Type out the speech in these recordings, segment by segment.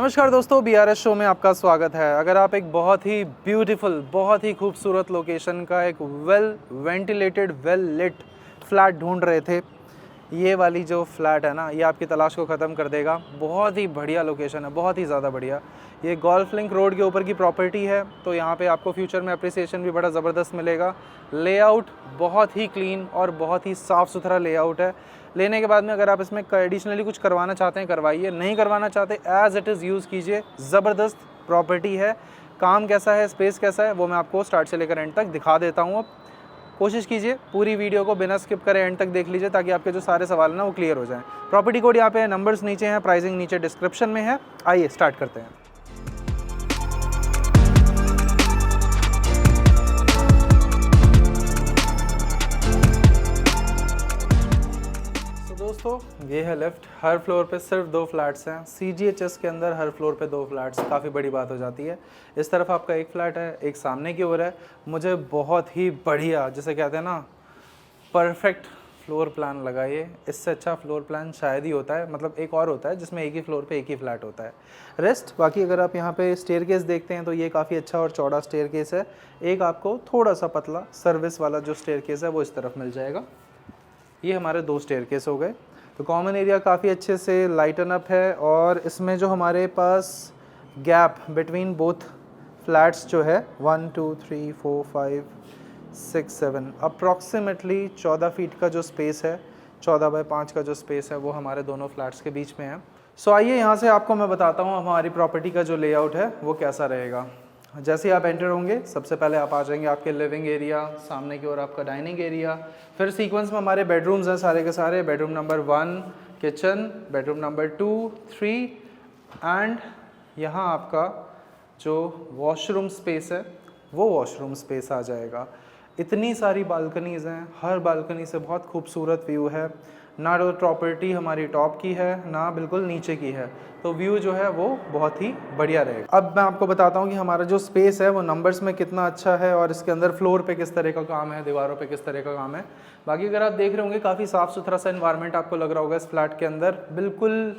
नमस्कार दोस्तों, BRS show में आपका स्वागत है। अगर आप एक बहुत ही ब्यूटीफुल, बहुत ही खूबसूरत लोकेशन का एक well ventilated, well lit flat ढूंढ रहे थे, ये वाली जो फ्लैट है ना, ये आपकी तलाश को ख़त्म कर देगा। बहुत ही बढ़िया लोकेशन है, बहुत ही ज़्यादा बढ़िया। ये गोल्फ लिंक रोड के ऊपर की प्रॉपर्टी है, तो यहाँ पे आपको फ्यूचर में अप्रिसिएशन भी बड़ा ज़बरदस्त मिलेगा। लेआउट बहुत ही क्लीन और बहुत ही साफ़ सुथरा लेआउट है। लेने के बाद में अगर आप इसमें एडिशनली कुछ करवाना चाहते हैं करवाइए, नहीं करवाना चाहते एज़ इट इज़ यूज़ कीजिए। ज़बरदस्त प्रॉपर्टी है। काम कैसा है, स्पेस कैसा है, वो मैं आपको स्टार्ट से लेकर एंड तक दिखा देता हूँ। अब कोशिश कीजिए पूरी वीडियो को बिना स्किप करे एंड तक देख लीजिए, ताकि आपके जो सारे सवाल हैं ना वो क्लियर हो जाएं। प्रॉपर्टी कोड यहाँ पे है, नंबर्स नीचे हैं, प्राइसिंग नीचे डिस्क्रिप्शन में है। आइए स्टार्ट करते हैं। दोस्तों ये है लिफ्ट। हर फ्लोर पे सिर्फ 2 फ्लैट्स हैं। CGHS के अंदर हर फ्लोर पे 2 फ्लैट्स काफ़ी बड़ी बात हो जाती है। इस तरफ आपका एक फ्लैट है, एक सामने की ओर है। मुझे बहुत ही बढ़िया, जिसे कहते हैं ना, परफेक्ट फ्लोर प्लान लगा ये। इससे अच्छा फ्लोर प्लान शायद ही होता है, मतलब एक और होता है जिसमें एक ही फ्लोर पे एक ही फ्लैट होता है। रेस्ट बाकी अगर आप यहाँ पे स्टेयरकेस देखते हैं तो ये काफ़ी अच्छा और चौड़ा स्टेयरकेस है। एक आपको थोड़ा सा पतला सर्विस वाला जो स्टेयरकेस है वो इस तरफ मिल जाएगा। ये हमारे 2 स्टेयरकेस हो गए। तो कॉमन एरिया काफ़ी अच्छे से लाइटन अप है, और इसमें जो हमारे पास गैप बिटवीन बोथ फ्लैट्स जो है 1 2 3 4 5 6 7 अप्रॉक्सीमेटली 14 फीट का जो स्पेस है, 14 बाय 5 का जो स्पेस है वो हमारे दोनों फ्लैट्स के बीच में है। सो आइए यहाँ से आपको मैं बताता हूँ हमारी प्रॉपर्टी का जो लेआउट है वो कैसा रहेगा। जैसे ही आप एंटर होंगे सबसे पहले आप आ जाएंगे आपके लिविंग एरिया, सामने की ओर आपका डाइनिंग एरिया, फिर सीक्वेंस में हमारे बेडरूम्स हैं सारे के सारे। Bedroom number 1 kitchen, bedroom number 2 3 and यहाँ आपका जो वॉशरूम स्पेस है वो वॉशरूम स्पेस आ जाएगा। इतनी सारी बालकनीज़ हैं, हर बालकनी से बहुत खूबसूरत व्यू है। ना तो प्रॉपर्टी हमारी टॉप की है ना बिल्कुल नीचे की है, तो व्यू जो है वो बहुत ही बढ़िया रहेगा। अब मैं आपको बताता हूँ कि हमारा जो स्पेस है वो नंबर्स में कितना अच्छा है, और इसके अंदर फ्लोर पे किस तरह का काम है, दीवारों पे किस तरह का काम है। बाकी अगर आप देख रहे होंगे काफ़ी साफ़ सुथरा सा इन्वायरमेंट आपको लग रहा होगा इस फ्लैट के अंदर। बिल्कुल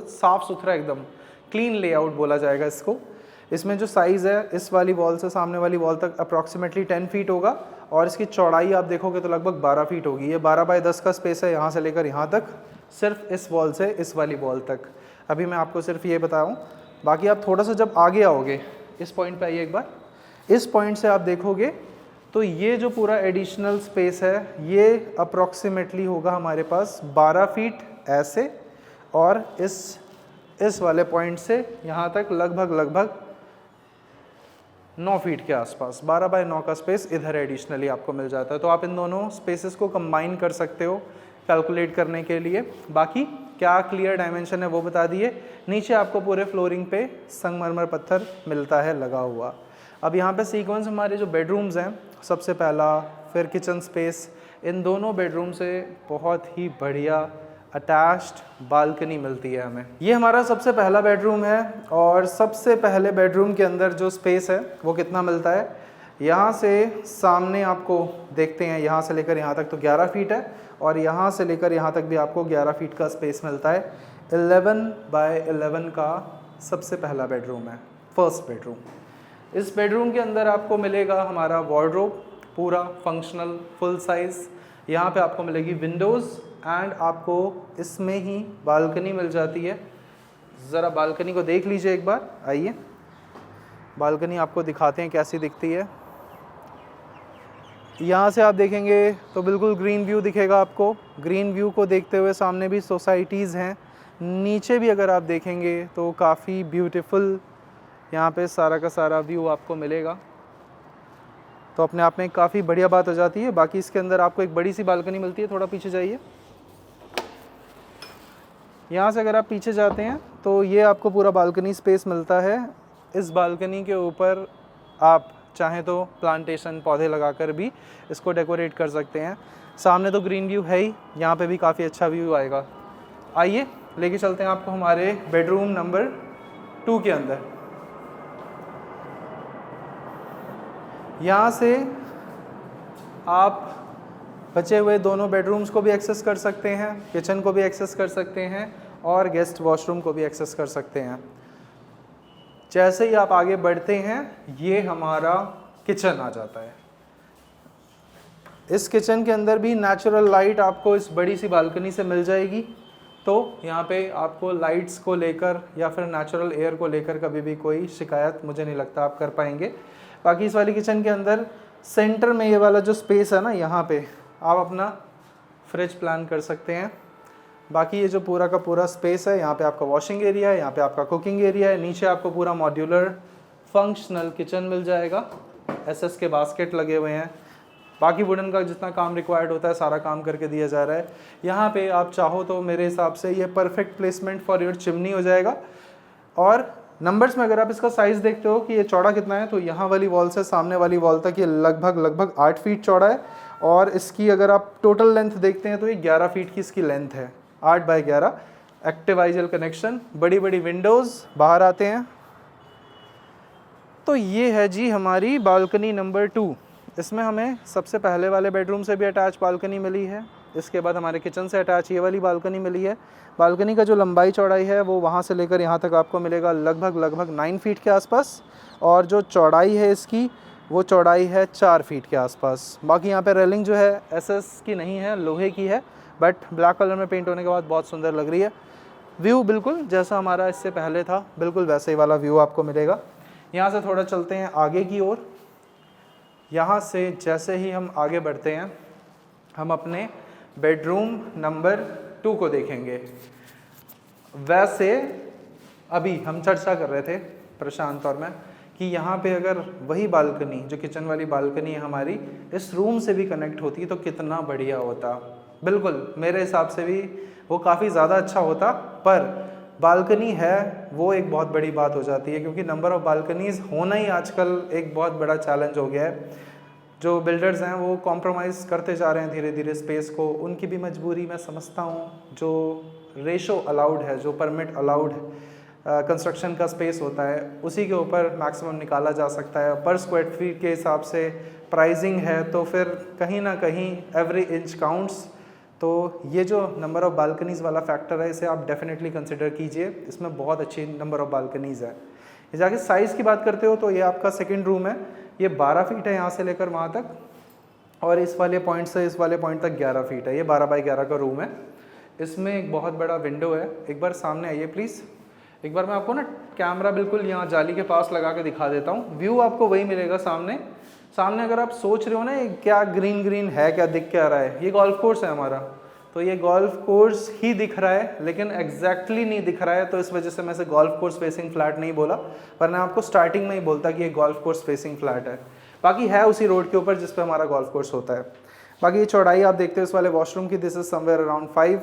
साफ़ सुथरा, एकदम क्लीन लेआउट बोला जाएगा इसको। इसमें जो साइज़ है इस वाली वॉल से सामने वाली वॉल तक अप्रॉक्सीमेटली 10 फीट होगा, और इसकी चौड़ाई आप देखोगे तो लगभग 12 फीट होगी। ये 12 बाय 10 का स्पेस है यहाँ से लेकर यहाँ तक, सिर्फ इस वॉल से इस वाली वॉल तक। अभी मैं आपको सिर्फ ये बताऊँ, बाकी आप थोड़ा सा जब आगे आओगे, इस पॉइंट पे आइए एक बार, इस पॉइंट से आप देखोगे तो ये जो पूरा एडिशनल स्पेस है ये अप्रॉक्सीमेटली होगा हमारे पास 12 फीट ऐसे, और इस वाले पॉइंट से यहाँ तक लगभग 9 फीट के आसपास 12 बाय 9 का स्पेस इधर एडिशनली आपको मिल जाता है। तो आप इन दोनों स्पेसेस को कंबाइन कर सकते हो कैलकुलेट करने के लिए। बाकी क्या क्लियर डायमेंशन है वो बता दिए। नीचे आपको पूरे फ्लोरिंग पे संगमरमर पत्थर मिलता है लगा हुआ। अब यहाँ पे सीक्वेंस हमारे जो बेडरूम्स हैं, सबसे पहला, फिर किचन स्पेस, इन दोनों बेडरूम से बहुत ही बढ़िया अटैच्ड बालकनी मिलती है हमें। ये हमारा सबसे पहला बेडरूम है, और सबसे पहले बेडरूम के अंदर जो स्पेस है वो कितना मिलता है, यहाँ से सामने आपको देखते हैं, यहाँ से लेकर यहाँ तक तो 11 फीट है, और यहाँ से लेकर यहाँ तक भी आपको 11 फीट का स्पेस मिलता है। 11 बाय 11 का सबसे पहला बेडरूम है, फर्स्ट बेडरूम। इस बेडरूम के अंदर आपको मिलेगा हमारा वार्डरोब, पूरा फंक्शनल फुल साइज़। यहाँ पे आपको मिलेगी विंडोज़, एंड आपको इसमें ही बालकनी मिल जाती है। ज़रा बालकनी को देख लीजिए एक बार, आइए बालकनी आपको दिखाते हैं कैसी दिखती है। यहाँ से आप देखेंगे तो बिल्कुल ग्रीन व्यू दिखेगा आपको। ग्रीन व्यू को देखते हुए सामने भी सोसाइटीज़ हैं, नीचे भी अगर आप देखेंगे तो काफ़ी ब्यूटीफुल यहाँ पे सारा का सारा व्यू आपको मिलेगा। तो अपने आप में काफ़ी बढ़िया बात हो जाती है। बाकी इसके अंदर आपको एक बड़ी सी बालकनी मिलती है। थोड़ा पीछे जाइए, यहाँ से अगर आप पीछे जाते हैं तो ये आपको पूरा बालकनी स्पेस मिलता है। इस बालकनी के ऊपर आप चाहें तो प्लांटेशन पौधे लगाकर भी इसको डेकोरेट कर सकते हैं। सामने तो ग्रीन व्यू है ही, यहाँ पे भी काफ़ी अच्छा व्यू आएगा। आइए लेके चलते हैं आपको हमारे बेडरूम नंबर 2 के अंदर। यहाँ से आप बचे हुए दोनों बेडरूम्स को भी एक्सेस कर सकते हैं, किचन को भी एक्सेस कर सकते हैं, और गेस्ट वॉशरूम को भी एक्सेस कर सकते हैं। जैसे ही आप आगे बढ़ते हैं ये हमारा किचन आ जाता है। इस किचन के अंदर भी नेचुरल लाइट आपको इस बड़ी सी बालकनी से मिल जाएगी, तो यहाँ पे आपको लाइट्स को लेकर या फिर नेचुरल एयर को लेकर कभी भी कोई शिकायत मुझे नहीं लगता आप कर पाएंगे। बाकी इस वाली किचन के अंदर सेंटर में ये वाला जो स्पेस है ना, यहाँ पे आप अपना फ्रिज प्लान कर सकते हैं। बाकी ये जो पूरा का पूरा स्पेस है, यहाँ पे आपका वॉशिंग एरिया है, यहाँ पे आपका कुकिंग एरिया है, नीचे आपको पूरा मॉड्यूलर फंक्शनल किचन मिल जाएगा। एसएस के बास्केट लगे हुए हैं। बाकी वुडन का जितना काम रिक्वायर्ड होता है सारा काम करके दिया जा रहा है। यहाँ पे आप चाहो तो मेरे हिसाब से ये perfect placement for your chimney हो जाएगा। और नंबर्स में अगर आप इसका साइज़ देखते हो कि ये चौड़ा कितना है, तो यहाँ वाली वॉल से सामने वाली वॉल तक ये लगभग 8 फीट चौड़ा है। और इसकी अगर आप टोटल लेंथ देखते हैं तो ये 11 फीट की इसकी लेंथ है, 8 बाई 11। एक्टिव आइजल कनेक्शन, बड़ी बड़ी विंडोज़ बाहर आते हैं। तो ये है जी हमारी बालकनी नंबर 2। इसमें हमें सबसे पहले वाले बेडरूम से भी अटैच बालकनी मिली है, इसके बाद हमारे किचन से अटैच ये वाली बालकनी मिली है। बालकनी का जो लंबाई चौड़ाई है वो वहाँ से लेकर यहाँ तक आपको मिलेगा लगभग 9 फीट के आसपास, और जो चौड़ाई है इसकी वो चौड़ाई है 4 फीट के आसपास। बाकी यहाँ पे रेलिंग जो है एसएस की नहीं है, लोहे की है, बट ब्लैक कलर में पेंट होने के बाद बहुत सुंदर लग रही है। व्यू बिल्कुल जैसा हमारा इससे पहले था, बिल्कुल वैसे ही वाला व्यू आपको मिलेगा। यहाँ से थोड़ा चलते हैं आगे की ओर। यहाँ से जैसे ही हम आगे बढ़ते हैं हम अपने बेडरूम नंबर 2 को देखेंगे। वैसे अभी हम चर्चा कर रहे थे प्रशांत और मैं कि यहाँ पे अगर वही बालकनी जो किचन वाली बालकनी है हमारी इस रूम से भी कनेक्ट होती तो कितना बढ़िया होता। बिल्कुल मेरे हिसाब से भी वो काफ़ी ज़्यादा अच्छा होता, पर बालकनी है वो एक बहुत बड़ी बात हो जाती है, क्योंकि नंबर ऑफ़ बालकनीज़ होना ही आजकल एक बहुत बड़ा चैलेंज हो गया है। जो बिल्डर्स हैं वो कॉम्प्रोमाइज़ करते जा रहे हैं धीरे धीरे स्पेस को, उनकी भी मजबूरी मैं समझता हूँ। जो रेशो अलाउड है, जो परमिट अलाउड है कंस्ट्रक्शन का स्पेस होता है, उसी के ऊपर मैक्सिमम निकाला जा सकता है। पर स्क्वायर फीट के हिसाब से प्राइसिंग है, तो फिर कहीं ना कहीं एवरी इंच काउंट्स। तो ये जो नंबर ऑफ़ बालकनीज़ वाला फैक्टर है इसे आप डेफिनेटली कंसिडर कीजिए, इसमें बहुत अच्छी नंबर ऑफ़ बालकनीज़ है। ये जाके साइज़ की बात करते हो तो ये आपका सेकंड रूम है, ये 12 फीट है यहाँ से लेकर वहाँ तक, और इस वाले पॉइंट से इस वाले पॉइंट तक 11 फीट है। ये 12 बाई 11 का रूम है। इसमें एक बहुत बड़ा विंडो है। एक बार सामने आइए प्लीज़। एक बार मैं आपको ना कैमरा बिल्कुल यहाँ जाली के पास लगा के दिखा देता हूँ। व्यू आपको वही मिलेगा सामने। सामने अगर आप सोच रहे हो ना क्या ग्रीन ग्रीन है, क्या दिख क्या रहा है, ये गोल्फ कोर्स है हमारा। तो ये गोल्फ कोर्स ही दिख रहा है, लेकिन एग्जैक्टली नहीं दिख रहा है, तो इस वजह से मैं इसे गोल्फ कोर्स फेसिंग फ्लैट नहीं बोला, वरना आपको स्टार्टिंग में ही बोलता कि ये गोल्फ कोर्स फेसिंग फ्लैट है। बाकी है उसी रोड के ऊपर जिस पे हमारा गोल्फ कोर्स होता है। बाकी ये चौड़ाई आप देखते हो इस वाले वॉशरूम की, दिस इज समवेयर अराउंड 5।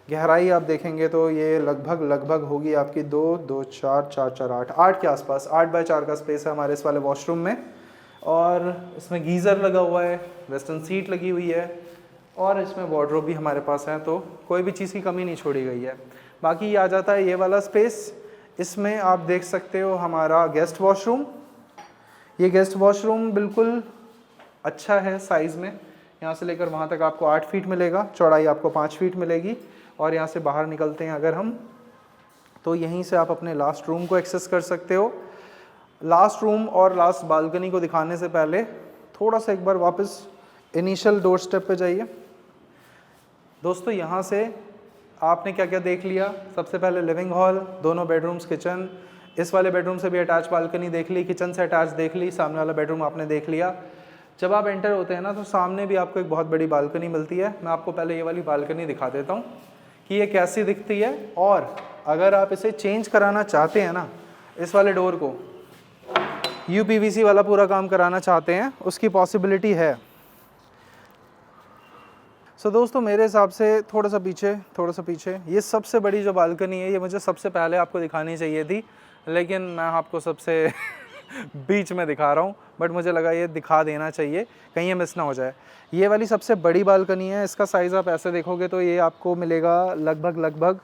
गहराई आप देखेंगे तो ये लगभग होगी आपकी 2, 2, 4, 4, 4, 8 के आसपास। 8 बाई 4 का स्पेस है हमारे इस वाले वॉशरूम में, और इसमें गीज़र लगा हुआ है, वेस्टर्न सीट लगी हुई है, और इसमें वार्डरोब भी हमारे पास है, तो कोई भी चीज़ की कमी नहीं छोड़ी गई है। बाकी ये आ जाता है ये वाला स्पेस। इसमें आप देख सकते हो हमारा गेस्ट वॉशरूम। ये गेस्ट वॉशरूम बिल्कुल अच्छा है साइज़ में, यहाँ से लेकर वहाँ तक आपको 8 फीट मिलेगा, चौड़ाई आपको 5 फीट मिलेगी। और यहाँ से बाहर निकलते हैं अगर हम, तो यहीं से आप अपने लास्ट रूम को एक्सेस कर सकते हो। लास्ट रूम और लास्ट बालकनी को दिखाने से पहले थोड़ा सा एक बार वापस इनिशियल डोर स्टेप पे जाइए। दोस्तों यहाँ से आपने क्या क्या देख लिया। सबसे पहले लिविंग हॉल, दोनों बेडरूम्स, किचन, इस वाले बेडरूम से भी अटैच बालकनी देख ली, किचन से अटैच देख ली, सामने वाला बेडरूम आपने देख लिया। जब आप एंटर होते हैं ना तो सामने भी आपको एक बहुत बड़ी बालकनी मिलती है। मैं आपको पहले ये वाली बालकनी दिखा देता हूँ कि ये कैसी दिखती है, और अगर आप इसे चेंज कराना चाहते हैं ना, इस वाले डोर को UPVC वाला पूरा काम कराना चाहते हैं, उसकी पॉसिबिलिटी है। सो दोस्तों मेरे हिसाब से थोड़ा सा पीछे ये सबसे बड़ी जो बालकनी है, ये मुझे सबसे पहले आपको दिखानी चाहिए थी, लेकिन मैं आपको सबसे बीच में दिखा रहा हूँ, बट मुझे लगा ये दिखा देना चाहिए, कहीं ये मिस ना हो जाए। ये वाली सबसे बड़ी बालकनी है। इसका साइज़ आप ऐसे देखोगे तो ये आपको मिलेगा लगभग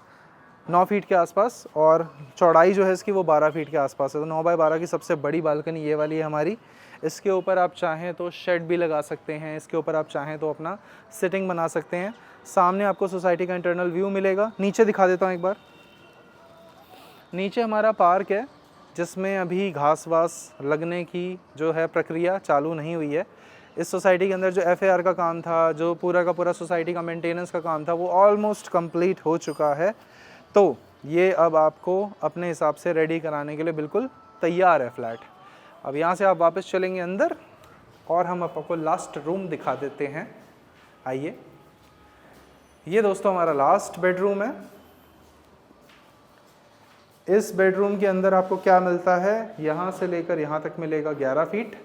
9 फीट के आसपास, और चौड़ाई जो है इसकी वो 12 फीट के आसपास है। तो 9 बाई 12 की सबसे बड़ी बालकनी ये वाली है हमारी। इसके ऊपर आप चाहें तो शेड भी लगा सकते हैं, इसके ऊपर आप चाहें तो अपना सिटिंग बना सकते हैं। सामने आपको सोसाइटी का इंटरनल व्यू मिलेगा। नीचे दिखा देता हूँ एक बार। नीचे हमारा पार्क है जिसमें अभी घास वास लगने की जो है प्रक्रिया चालू नहीं हुई है। इस सोसाइटी के अंदर जो FAR का काम था, जो पूरा का पूरा सोसाइटी का मेंटेनेंस का काम था, वो ऑलमोस्ट कंप्लीट हो चुका है। तो ये अब आपको अपने हिसाब से रेडी कराने के लिए बिल्कुल तैयार है फ्लैट। अब यहाँ से आप वापस चलेंगे अंदर और हम आपको लास्ट रूम दिखा देते हैं। आइए, ये दोस्तों हमारा लास्ट बेडरूम है। इस बेडरूम के अंदर आपको क्या मिलता है, यहाँ से लेकर यहाँ तक मिलेगा 11 फीट,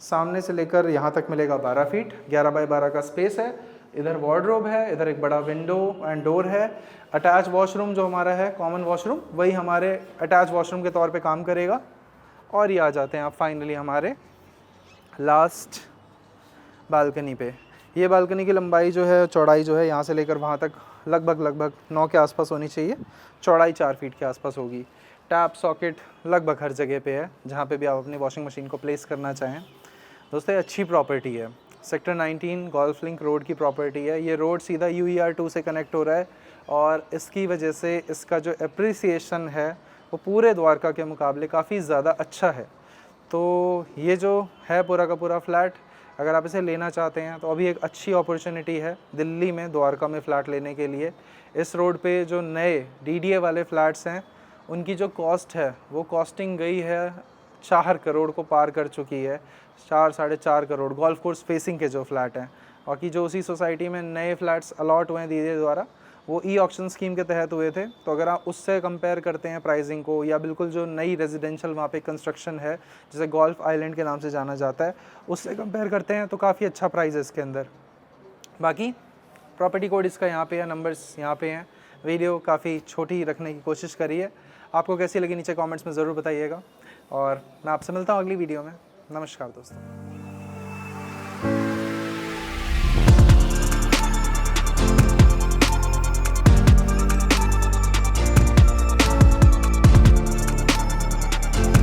सामने से लेकर यहाँ तक मिलेगा 12 फीट, 11 बाय 12 का स्पेस है। इधर वार्डरोब है, इधर एक बड़ा विंडो एंड डोर है। अटैच वॉशरूम जो हमारा है, कॉमन वॉशरूम, वही हमारे अटैच वॉशरूम के तौर पे काम करेगा। और ये आ जाते हैं आप फाइनली हमारे लास्ट बालकनी पे। ये बालकनी की लंबाई जो है, चौड़ाई जो है, यहाँ से लेकर वहाँ तक लगभग 9 के आसपास होनी चाहिए। चौड़ाई 4 फीट के आसपास होगी। टैप सॉकेट लगभग हर जगह पे है जहाँ पे भी आप अपनी वॉशिंग मशीन को प्लेस करना चाहें। दोस्तों ये अच्छी प्रॉपर्टी है, सेक्टर 19 गोल्फ लिंक रोड की प्रॉपर्टी है। ये रोड सीधा UER 2 से कनेक्ट हो रहा है और इसकी वजह से इसका जो एप्रिसिएशन है वो पूरे द्वारका के मुकाबले काफ़ी ज़्यादा अच्छा है। तो ये जो है पूरा का पूरा फ्लैट, अगर आप इसे लेना चाहते हैं तो अभी एक अच्छी अपॉर्चुनिटी है दिल्ली में द्वारका में फ़्लैट लेने के लिए। इस रोड पे जो नए DDA वाले फ्लैट्स हैं उनकी जो कॉस्ट है वो कॉस्टिंग गई है 4 करोड़ को पार कर चुकी है। 4 साढ़े 4 करोड़ गोल्फ कोर्स फेसिंग के जो फ्लैट हैं। बाकी जो उसी सोसाइटी में नए फ्लैट्स अलॉट हुए हैं DDA द्वारा, वो ऑक्शन स्कीम के तहत हुए थे। तो अगर आप उससे कंपेयर करते हैं प्राइसिंग को, या बिल्कुल जो नई रेजिडेंशियल वहाँ पे कंस्ट्रक्शन है जिसे गोल्फ आइलैंड के नाम से जाना जाता है, उससे कंपेयर करते हैं तो काफ़ी अच्छा प्राइस है इसके अंदर। बाकी प्रॉपर्टी कोड इसका यहाँ पे है, नंबर्स यहाँ पे हैं। वीडियो काफ़ी छोटी रखने की कोशिश करी है। आपको कैसी लगी नीचे कमेंट्स में ज़रूर बताइएगा और मैं आपसे मिलता हूँ अगली वीडियो में। नमस्कार दोस्तों।